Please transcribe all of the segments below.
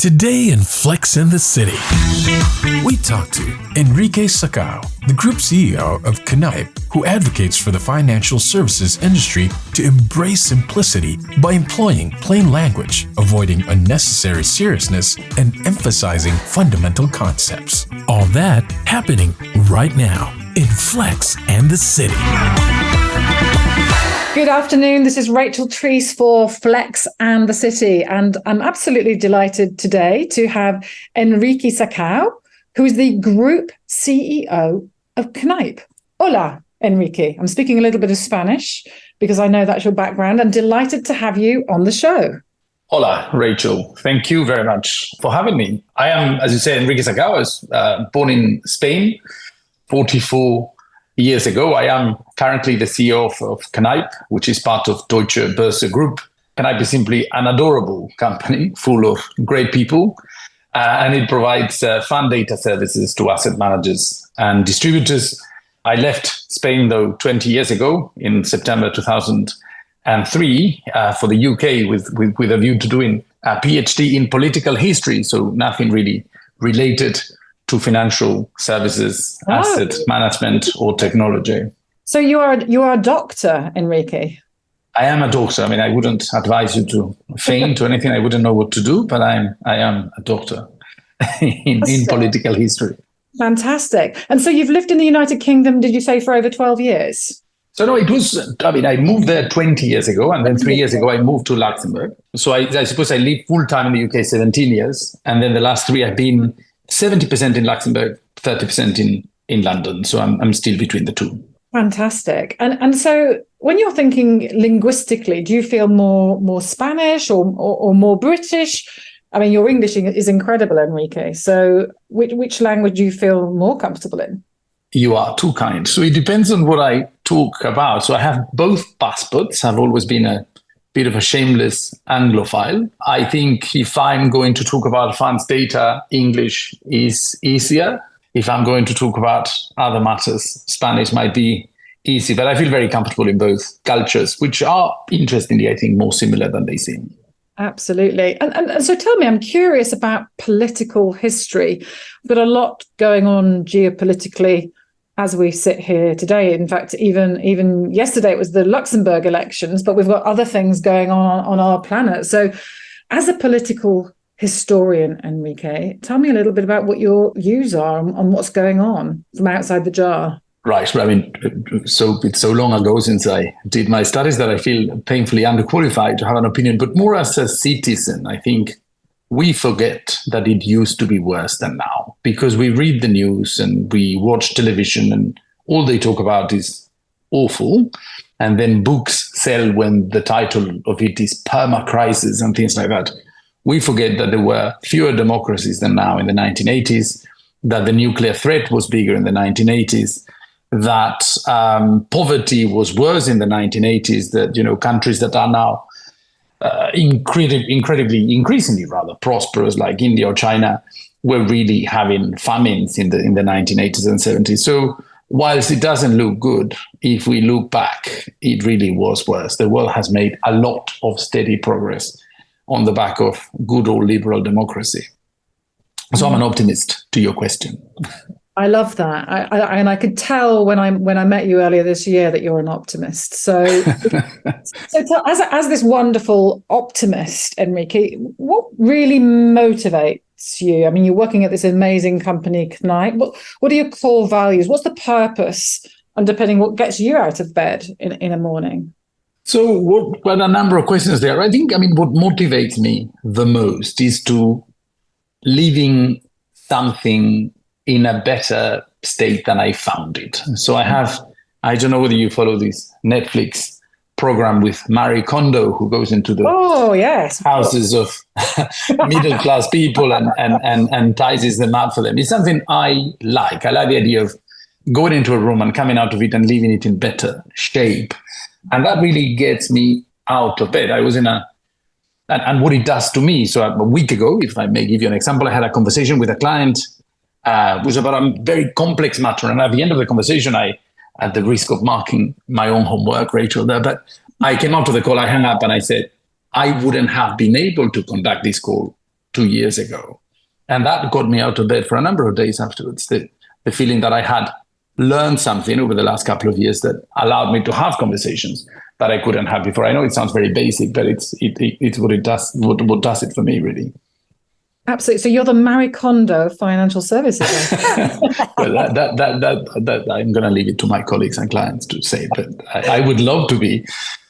Today in Flex in the City, we talk to Enrique Sacau, the Group CEO of Kneip, who advocates for the financial services industry to embrace simplicity by employing plain language, avoiding unnecessary seriousness, and emphasizing fundamental concepts. All that happening right now in Flex and the City. Good afternoon. This is Rachel Treese for Flex and the City, and I'm absolutely delighted today to have Enrique Sacau, who is the Group CEO of Kneip. Hola, Enrique. I'm speaking a little bit of Spanish because I know that's your background, and delighted to have you on the show. Hola, Rachel. Thank you very much for having me. I am, as you say, Enrique Sacau. I was born in Spain 44 years ago. I am currently the CEO of Kneip, which is part of 𝗵𝗶𝘀𝘀 Group. Kneip is simply an adorable company full of great people, and it provides fund data services to asset managers and distributors. I left Spain, though, 20 years ago in September 2003 for the UK with a view to doing a PhD in political history, so nothing really related to financial services, asset management, or technology. So you are a doctor, Enrique. I am a doctor. I mean, I wouldn't advise you to faint or anything. I wouldn't know what to do, but I am a doctor in political history. Fantastic. And so you've lived in the United Kingdom, did you say, for over 12 years? So no, I moved there 20 years ago, and then 3 years ago, I moved to Luxembourg. So I suppose I lived full time in the UK 17 years. And then the last three, I've been 70% in Luxembourg, 30% in London. So I'm still between the two. Fantastic. And so when you're thinking linguistically, do you feel more Spanish or more British? I mean, your English is incredible, Enrique. So which language do you feel more comfortable in? You are too kind. So it depends on what I talk about. So I have both passports. I've always been a bit of a shameless Anglophile. I think if I'm going to talk about funds data, English is easier. If I'm going to talk about other matters, Spanish might be easy. But I feel very comfortable in both cultures, which are, interestingly, I think, more similar than they seem. Absolutely. And so tell me, I'm curious about political history. We've got a lot going on geopolitically as we sit here today. In fact, even yesterday it was the Luxembourg elections, but we've got other things going on our planet. So as a political historian, Enrique, tell me a little bit about what your views are on what's going on from outside the jar. Right. I mean, so it's so long ago since I did my studies that I feel painfully underqualified to have an opinion, but more as a citizen, I think we forget that it used to be worse than now, because we read the news and we watch television and all they talk about is awful. And then books sell when the title of it is perma-crisis and things like that. We forget that there were fewer democracies than now in the 1980s, that the nuclear threat was bigger in the 1980s, that poverty was worse in the 1980s, that, countries that are now increasingly prosperous, like India or China, were really having famines in the 1980s and 70s. So whilst it doesn't look good, if we look back, it really was worse. The world has made a lot of steady progress on the back of good old liberal democracy. So I'm an optimist, to your question. I love that. I could tell when I met you earlier this year that you're an optimist. So, as this wonderful optimist, Enrique, what really motivates you? I mean, you're working at this amazing company, Kneip. What are your core values? What's the purpose underpinning what gets you out of bed in a morning? So, well, a number of questions there. I mean, what motivates me the most is to leaving something in a better state than I found it. So I don't know whether you follow this Netflix program with Marie Kondo, who goes into the houses of middle-class people and tidies them up for them. It's something I like. I like the idea of going into a room and coming out of it and leaving it in better shape. And that really gets me out of bed. I was in and what it does to me. So a week ago, if I may give you an example, I had a conversation with a client. It was about a very complex matter. And at the end of the conversation, I, at the risk of marking my own homework, Rachel, there, but I came out of the call, I hung up and I said, I wouldn't have been able to conduct this call 2 years ago. And that got me out of bed for a number of days afterwards. The feeling that I had learned something over the last couple of years that allowed me to have conversations that I couldn't have before. I know it sounds very basic, but it's what it does, what does it for me, really. Absolutely. So you're the Marie Kondo of financial services. Well, that I'm going to leave it to my colleagues and clients to say, but I would love to be.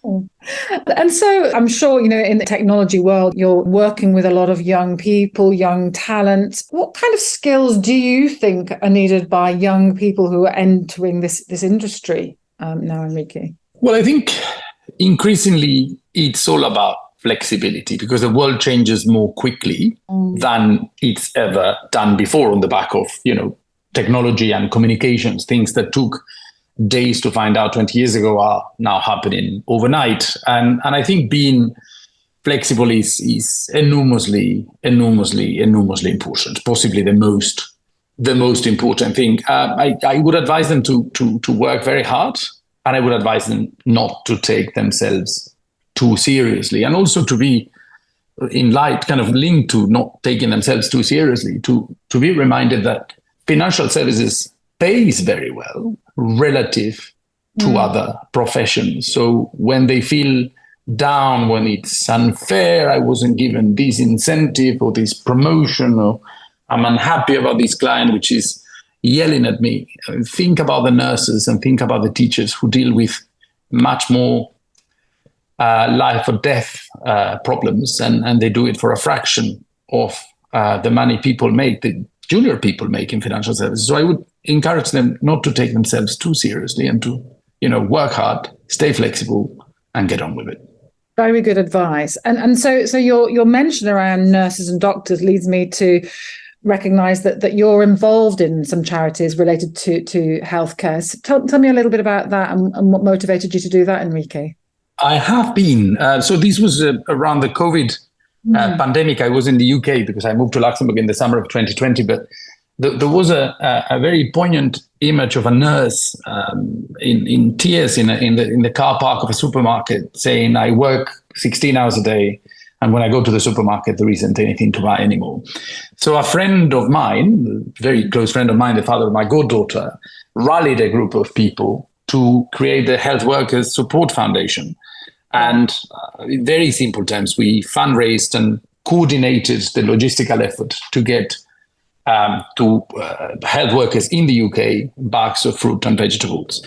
And so I'm sure, in the technology world, you're working with a lot of young people, young talent. What kind of skills do you think are needed by young people who are entering this industry now, Enrique? Well, I think increasingly it's all about flexibility, because the world changes more quickly than it's ever done before on the back of, technology and communications. Things that took days to find out 20 years ago are now happening overnight. And I think being flexible is enormously important, possibly the most important thing. I would advise them to work very hard, and I would advise them not to take themselves too seriously, and also to be in light, kind of linked to not taking themselves too seriously, to be reminded that financial services pays very well relative to other professions. So when they feel down, when it's unfair, I wasn't given this incentive or this promotion, or I'm unhappy about this client which is yelling at me, think about the nurses and think about the teachers who deal with much more life or death problems, and they do it for a fraction of the money people make, the junior people make in financial services. So I would encourage them not to take themselves too seriously, and to, work hard, stay flexible, and get on with it. Very good advice. And so your mention around nurses and doctors leads me to recognise that you're involved in some charities related to healthcare. So tell me a little bit about that and what motivated you to do that, Enrique. I have been. So this was around the COVID pandemic. I was in the UK because I moved to Luxembourg in the summer of 2020. But there was a very poignant image of a nurse in tears in the car park of a supermarket, saying, "I work 16 hours a day, and when I go to the supermarket, there isn't anything to buy anymore." So a friend of mine, a very close friend of mine, the father of my goddaughter, rallied a group of people to create the Health Workers Support Foundation. And in very simple terms, we fundraised and coordinated the logistical effort to get to health workers in the UK bags of fruit and vegetables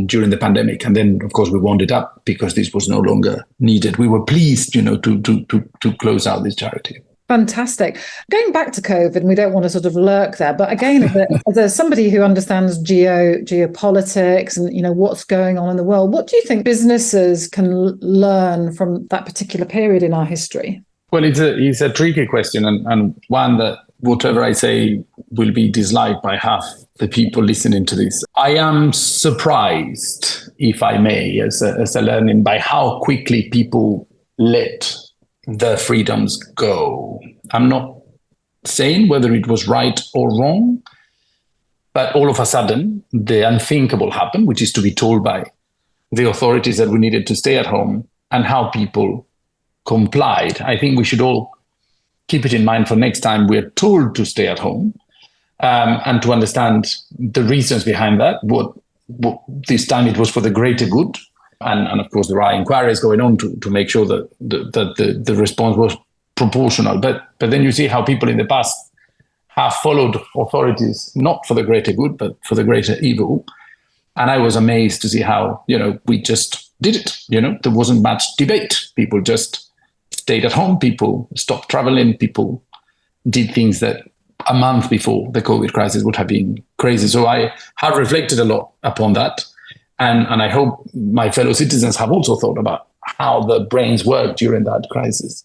during the pandemic. And then, of course, we wound it up because this was no longer needed. We were pleased, to close out this charity. Fantastic. Going back to COVID, and we don't want to sort of lurk there, but again, as somebody who understands geopolitics and what's going on in the world, what do you think businesses can learn from that particular period in our history? Well, it's a tricky question, and one that whatever I say will be disliked by half the people listening to this. I am surprised, if I may, as a learning, by how quickly people let the freedoms go. I'm not saying whether it was right or wrong, but all of a sudden, the unthinkable happened, which is to be told by the authorities that we needed to stay at home, and how people complied. I think we should all keep it in mind for next time we're told to stay at home, and to understand the reasons behind that. What this time it was for the greater good. And of course, there are inquiries going on to make sure that the response was proportional. But then you see how people in the past have followed authorities, not for the greater good, but for the greater evil. And I was amazed to see how, we just did it. There wasn't much debate. People just stayed at home. People stopped traveling. People did things that a month before the COVID crisis would have been crazy. So I have reflected a lot upon that. And I hope my fellow citizens have also thought about how the brains work during that crisis.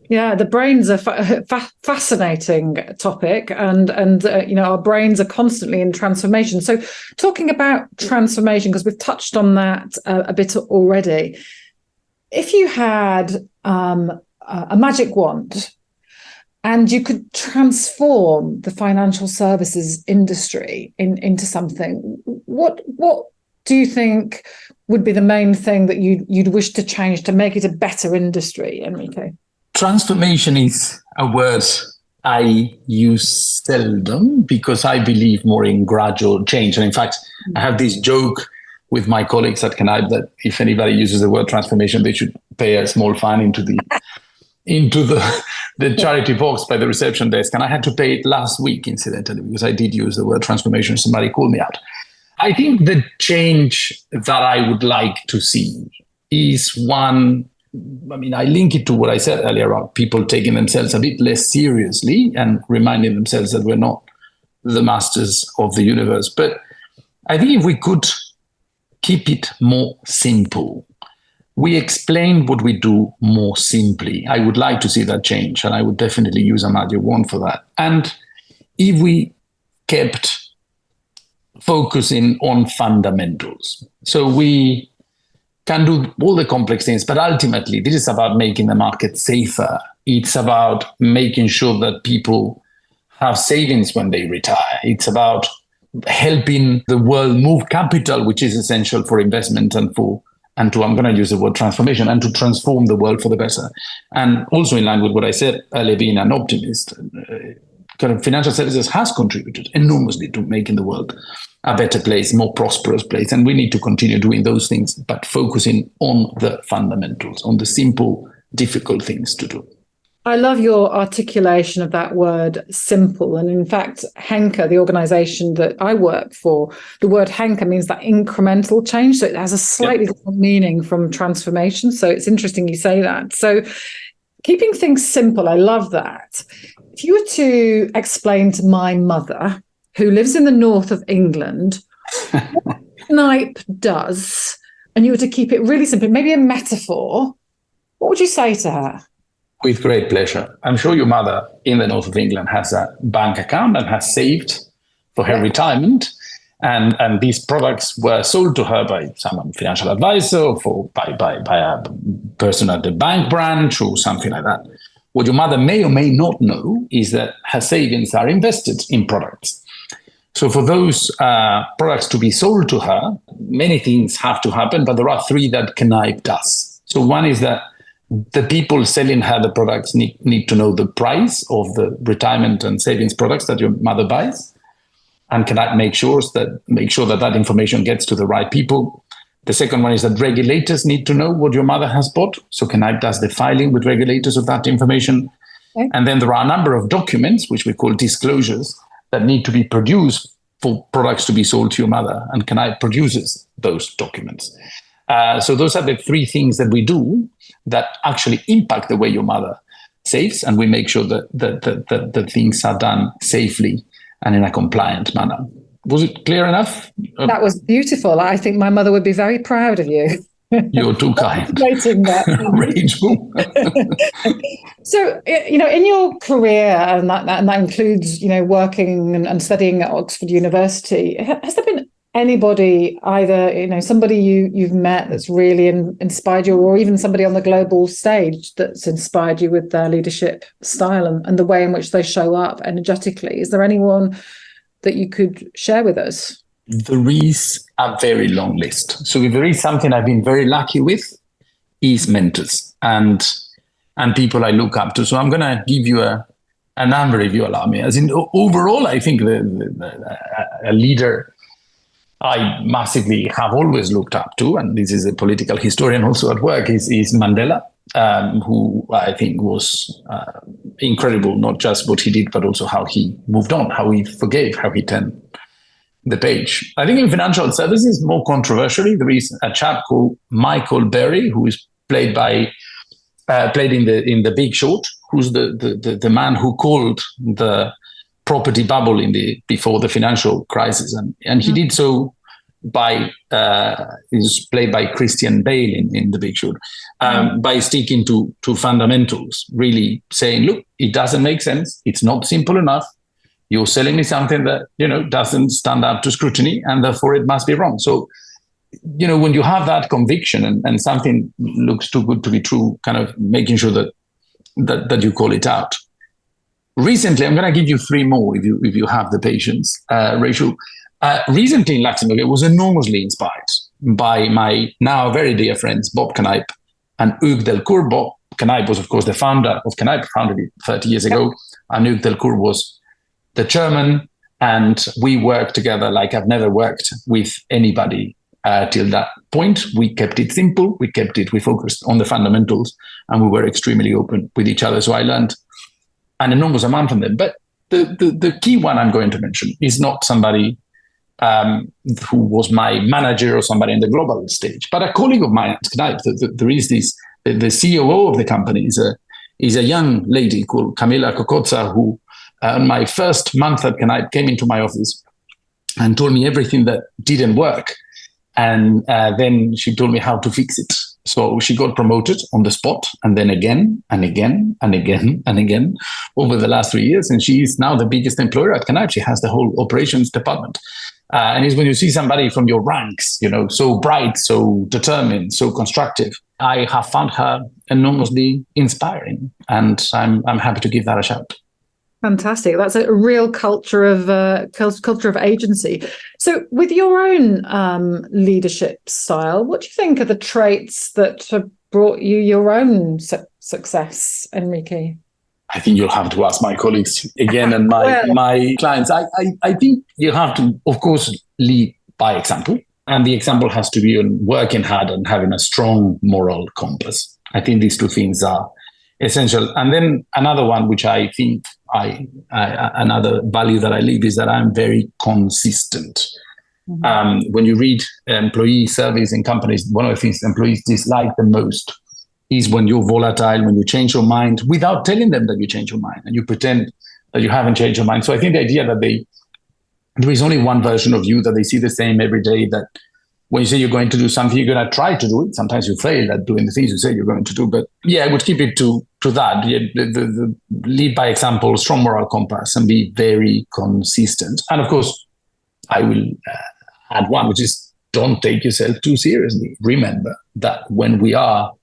Yeah, the brain's a fascinating topic, and our brains are constantly in transformation. So talking about transformation, because we've touched on that a bit already, if you had a magic wand and you could transform the financial services industry into something, what do you think would be the main thing that you'd wish to change to make it a better industry, Enrique? Transformation is a word I use seldom because I believe more in gradual change. And in fact, I have this joke with my colleagues at Kneip that if anybody uses the word transformation, they should pay a small fine into the charity box by the reception desk. And I had to pay it last week, incidentally, because I did use the word transformation. Somebody called me out. I think the change that I would like to see is one, I mean, I link it to what I said earlier about people taking themselves a bit less seriously and reminding themselves that we're not the masters of the universe. But I think if we could keep it more simple, we explain what we do more simply, I would like to see that change. And I would definitely use a magic wand for that. And if we kept focusing on fundamentals, so we can do all the complex things, but ultimately this is about making the market safer. It's about making sure that people have savings when they retire. It's about helping the world move capital, which is essential for investment and to, I'm going to use the word transformation, and to transform the world for the better. And also in line with what I said earlier, being an optimist, kind of financial services has contributed enormously to making the world a better place, more prosperous place. And we need to continue doing those things, but focusing on the fundamentals, on the simple, difficult things to do. I love your articulation of that word simple. And in fact, 𝗵𝗃, the organization that I work for, the word 𝗵𝗃 means that incremental change. So it has a slightly different meaning from transformation. So it's interesting you say that. So keeping things simple, I love that. If you were to explain to my mother, who lives in the north of England, what Kneip does, and you were to keep it really simple, maybe a metaphor, what would you say to her? With great pleasure. I'm sure your mother in the north of England has a bank account and has saved for her retirement. And these products were sold to her by some financial advisor or by a person at the bank branch or something like that. What your mother may or may not know is that her savings are invested in products. So for those products to be sold to her, many things have to happen, but there are three that Kneip does. So one is that the people selling her the products need to know the price of the retirement and savings products that your mother buys, and Kneip make sure that information gets to the right people. The second one is that regulators need to know what your mother has bought. So Kneip does the filing with regulators of that information. Okay. And then there are a number of documents, which we call disclosures, that need to be produced for products to be sold to your mother. And Kneip produces those documents. So those are the three things that we do that actually impact the way your mother saves. And we make sure that the things are done safely and in a compliant manner. Was it clear enough? That was beautiful. I think my mother would be very proud of you. You're too kind. Rachel. So, in your career, and that includes, working and studying at Oxford University, has there been anybody, either, somebody you've met that's really inspired you, or even somebody on the global stage that's inspired you with their leadership style and the way in which they show up energetically? Is there anyone that you could share with us? There is a very long list. So if there is something I've been very lucky with, is mentors and people I look up to. So I'm going to give you a number, if you allow me. As in, overall, I think a leader I massively have always looked up to, and this is a political historian also at work, is Mandela, who I think was incredible, not just what he did, but also how he moved on, how he forgave, how he turned the page. I think in financial services, more controversially, there is a chap called Michael Berry, who is played in the Big Short, who's the man who called the property bubble before the financial crisis, and he did so is played by Christian Bale in The Big Short, by sticking to fundamentals, really saying, look, it doesn't make sense, it's not simple enough. You're selling me something that, doesn't stand up to scrutiny, and therefore it must be wrong. So, when you have that conviction and something looks too good to be true, kind of making sure that you call it out. Recently, I'm going to give you three more if you have the patience, Rachel. Recently in Luxembourg, I was enormously inspired by my now very dear friends, Bob Kneip and 𝗵𝗃, Kneip was, of course, the founder of Kneip, founded it 30 years ago. Enrique Sacau was the chairman, and we worked together like I've never worked with anybody till that point. We kept it simple. We focused on the fundamentals, and we were extremely open with each other. So I learned an enormous amount from them. But the key one I'm going to mention is not somebody who was my manager or somebody in the global stage, but a colleague of mine at Kneip. There is this, the COO of the company is a young lady called 𝗵𝗶𝘀𝘀 who on my first month at Kneip came into my office and told me everything that didn't work. And then she told me how to fix it. So she got promoted on the spot, and then again and again and again and again over the last 3 years. And she is now the biggest employer at Kneip. She has the whole operations department. And it's when you see somebody from your ranks, so bright, so determined, so constructive. I have found her enormously inspiring, and I'm happy to give that a shout. Fantastic. That's a real culture of agency. So with your own leadership style, what do you think are the traits that have brought you your own success, Enrique? I think you'll have to ask my colleagues again and my clients. I think you have to, of course, lead by example. And the example has to be on working hard and having a strong moral compass. I think these two things are essential. And then another one, which I think another value that I live, is that I'm very consistent. Mm-hmm. When you read employee surveys in companies, one of the things employees dislike the most is when you're volatile, when you change your mind without telling them that you change your mind and you pretend that you haven't changed your mind. So I think the idea that there is only one version of you, that they see the same every day, that when you say you're going to do something, you're going to try to do it. Sometimes you fail at doing the things you say you're going to do. But yeah, I would keep it to that. The lead by example, strong moral compass, and be very consistent. And of course, I will add one, which is don't take yourself too seriously. Remember that when we are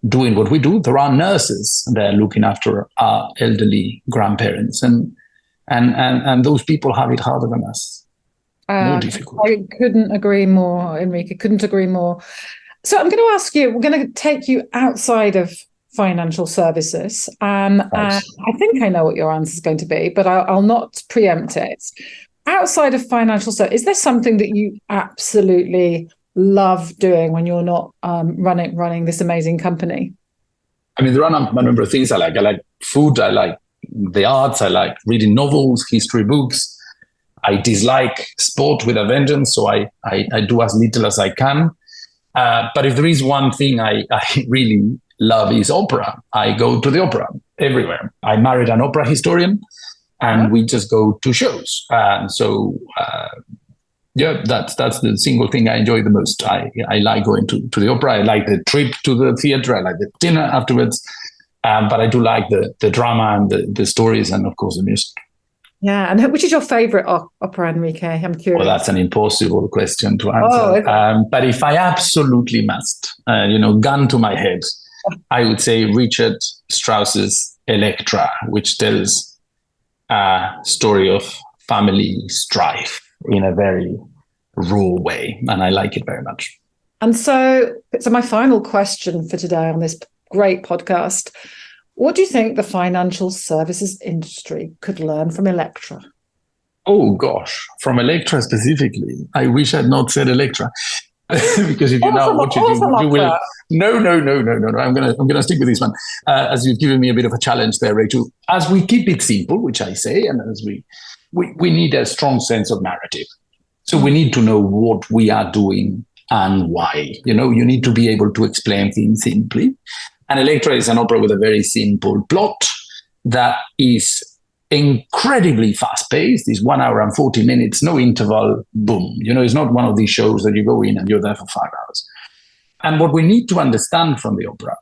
doing what we do, there are nurses there looking after our elderly grandparents, and those people have it harder than us. More difficult. I couldn't agree more, Enrique. Couldn't agree more. So I'm going to ask you, we're going to take you outside of financial services. And I think I know what your answer is going to be, but I'll not preempt it. Outside of financial services, is there something that you absolutely love doing when you're not running this amazing company? I mean, there are a number of things I like. I like food. I like the arts. I like reading novels, history books. I dislike sport with a vengeance, so I do as little as I can. But if there is one thing I really love, is opera. I go to the opera everywhere. I married an opera historian, and we just go to shows. That's the single thing I enjoy the most. I like going to the opera. I like the trip to the theater. I like the dinner afterwards. But I do like the drama and the stories, and of course the music. Yeah, and which is your favorite opera, Enrique? I'm curious. Well, that's an impossible question to answer. But if I absolutely must, gun to my head, I would say Richard Strauss's Elektra, which tells a story of family strife in a very raw way, and I like it very much. And so my final question for today on this great podcast: what do you think the financial services industry could learn from Elektra? Oh gosh, from Elektra specifically. I wish I'd not said Elektra, because if you know what you do, you will. No. I'm gonna stick with this one, as you've given me a bit of a challenge there, Rachel. As we keep it simple, which I say, and as we need a strong sense of narrative. So we need to know what we are doing and why. You need to be able to explain things simply. And Elektra is an opera with a very simple plot that is incredibly fast-paced. It's 1 hour and 40 minutes, no interval, boom. It's not one of these shows that you go in and you're there for 5 hours. And what we need to understand from the opera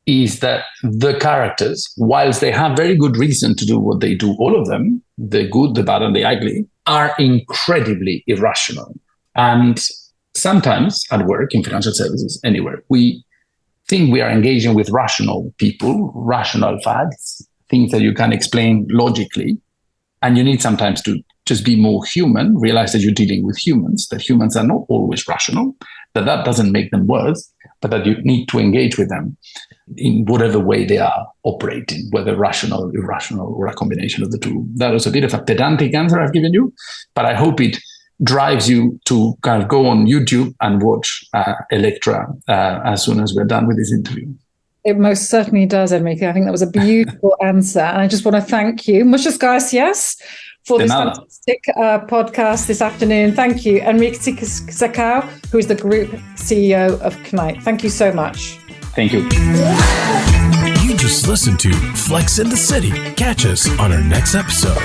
is that the characters, whilst they have very good reason to do what they do, all of them, the good, the bad, and the ugly, are incredibly irrational. And sometimes at work, in financial services, anywhere, we think we are engaging with rational people, rational facts, things that you can explain logically. And you need sometimes to just be more human, realize that you're dealing with humans, that humans are not always rational, that doesn't make them worse, but that you need to engage with them. in whatever way they are operating, whether rational, irrational, or a combination of the two. That was a bit of a pedantic answer I've given you, but I hope it drives you to kind of go on YouTube and watch Electra as soon as we're done with this interview. It most certainly does, Enrique. I think that was a beautiful answer. And I just want to thank you. Muchas gracias for this fantastic podcast this afternoon. Thank you, Enrique Sacau, who is the Group CEO of Kneip. Thank you so much. Thank you. You just listened to Flex in the City. Catch us on our next episode.